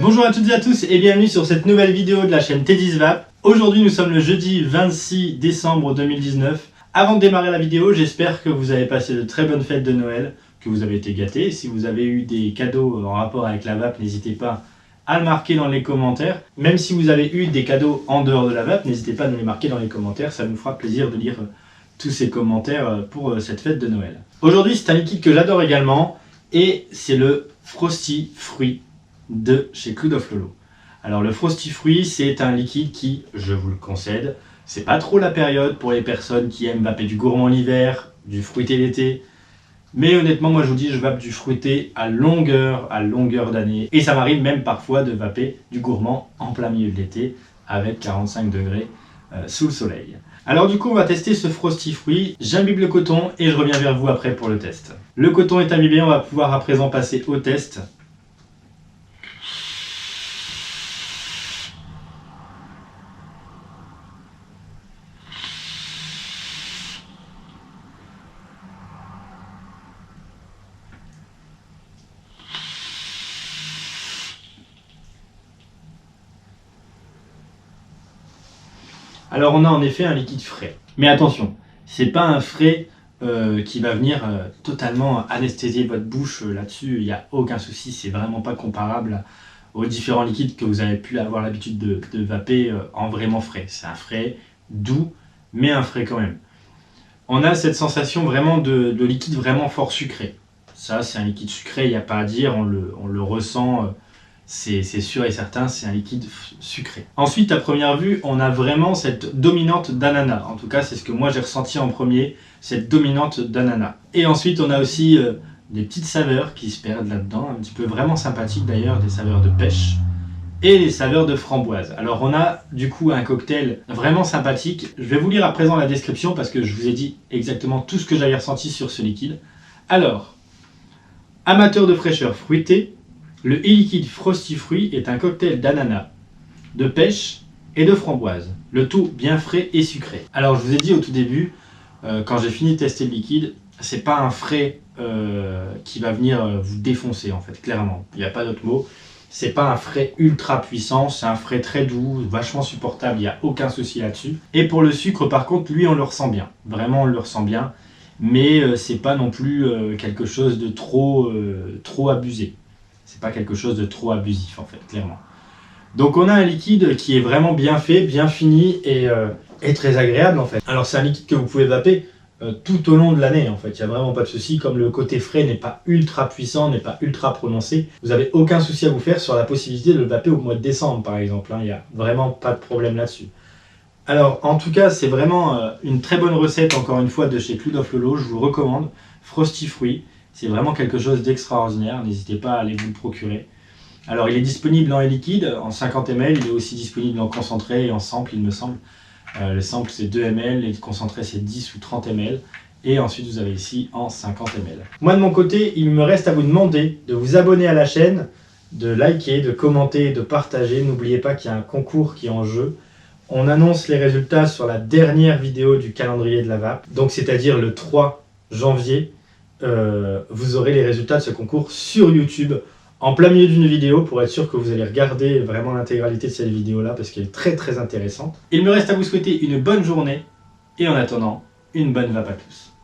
Bonjour à toutes et à tous et bienvenue sur cette nouvelle vidéo de la chaîne T10Vape. Aujourd'hui nous sommes le jeudi 26 décembre 2019. Avant de démarrer la vidéo, j'espère que vous avez passé de très bonnes fêtes de Noël, que vous avez été gâtés. Si vous avez eu des cadeaux en rapport avec la vape, n'hésitez pas à le marquer dans les commentaires. Même si vous avez eu des cadeaux en dehors de la vape, n'hésitez pas à nous les marquer dans les commentaires. Ça nous fera plaisir de lire tous ces commentaires pour cette fête de Noël. Aujourd'hui c'est un liquide que j'adore également et c'est le Frosty Fruit de chez Cloud of Lolo. Alors le Frosty Fruit, c'est un liquide qui, je vous le concède, c'est pas trop la période pour les personnes qui aiment vaper du gourmand l'hiver, du fruité l'été. Mais honnêtement, moi je vous dis, je vape du fruité à longueur d'année. Et ça m'arrive même parfois de vaper du gourmand en plein milieu de l'été avec 45 degrés sous le soleil. Alors du coup, on va tester ce Frosty Fruit. J'imbibe le coton et je reviens vers vous après pour le test. Le coton est imbibé, on va pouvoir à présent passer au test. Alors on a en effet un liquide frais. Mais attention, c'est pas un frais qui va venir totalement anesthésier votre bouche là-dessus. Il n'y a aucun souci, c'est vraiment pas comparable aux différents liquides que vous avez pu avoir l'habitude de vaper en vraiment frais. C'est un frais doux, mais un frais quand même. On a cette sensation vraiment de liquide vraiment fort sucré. Ça, c'est un liquide sucré, il n'y a pas à dire, on le ressent. C'est sûr et certain, c'est un liquide sucré. Ensuite, à première vue, on a vraiment cette dominante d'ananas. En tout cas, c'est ce que moi j'ai ressenti en premier, cette dominante d'ananas. Et ensuite, on a aussi des petites saveurs qui se perdent là-dedans, un petit peu vraiment sympathiques d'ailleurs, des saveurs de pêche et des saveurs de framboise. Alors on a du coup un cocktail vraiment sympathique. Je vais vous lire à présent la description parce que je vous ai dit exactement tout ce que j'avais ressenti sur ce liquide. Alors, amateur de fraîcheur fruitée, le e-liquide Frosty Fruit est un cocktail d'ananas, de pêche et de framboise, le tout bien frais et sucré. Alors je vous ai dit au tout début, quand j'ai fini de tester le liquide, c'est pas un frais qui va venir vous défoncer en fait, clairement. Il n'y a pas d'autre mot. C'est pas un frais ultra puissant, c'est un frais très doux, vachement supportable, il n'y a aucun souci là-dessus. Et pour le sucre par contre, lui on le ressent bien, vraiment on le ressent bien, mais c'est pas non plus quelque chose de trop abusé. C'est pas quelque chose de trop abusif en fait, clairement. Donc on a un liquide qui est vraiment bien fait, bien fini et très agréable en fait. Alors c'est un liquide que vous pouvez vaper tout au long de l'année en fait, il n'y a vraiment pas de souci. Comme le côté frais n'est pas ultra puissant, n'est pas ultra prononcé, vous n'avez aucun souci à vous faire sur la possibilité de le vaper au mois de décembre par exemple, il n'y a vraiment pas de problème là-dessus. Alors en tout cas c'est vraiment une très bonne recette encore une fois de chez Cloud of Lolo, je vous recommande, Frosty Fruit. C'est vraiment quelque chose d'extraordinaire, n'hésitez pas à aller vous le procurer. Alors il est disponible en liquide, en 50 ml, il est aussi disponible en concentré et en sample il me semble. Le sample c'est 2 ml, et le concentré c'est 10 ou 30 ml. Et ensuite vous avez ici en 50 ml. Moi de mon côté, il me reste à vous demander de vous abonner à la chaîne, de liker, de commenter, de partager. N'oubliez pas qu'il y a un concours qui est en jeu. On annonce les résultats sur la dernière vidéo du calendrier de la vape, donc c'est-à-dire le 3 janvier. Vous aurez les résultats de ce concours sur YouTube en plein milieu d'une vidéo pour être sûr que vous allez regarder vraiment l'intégralité de cette vidéo là parce qu'elle est très intéressante. Il me reste à vous souhaiter une bonne journée et en attendant, une bonne vape à tous.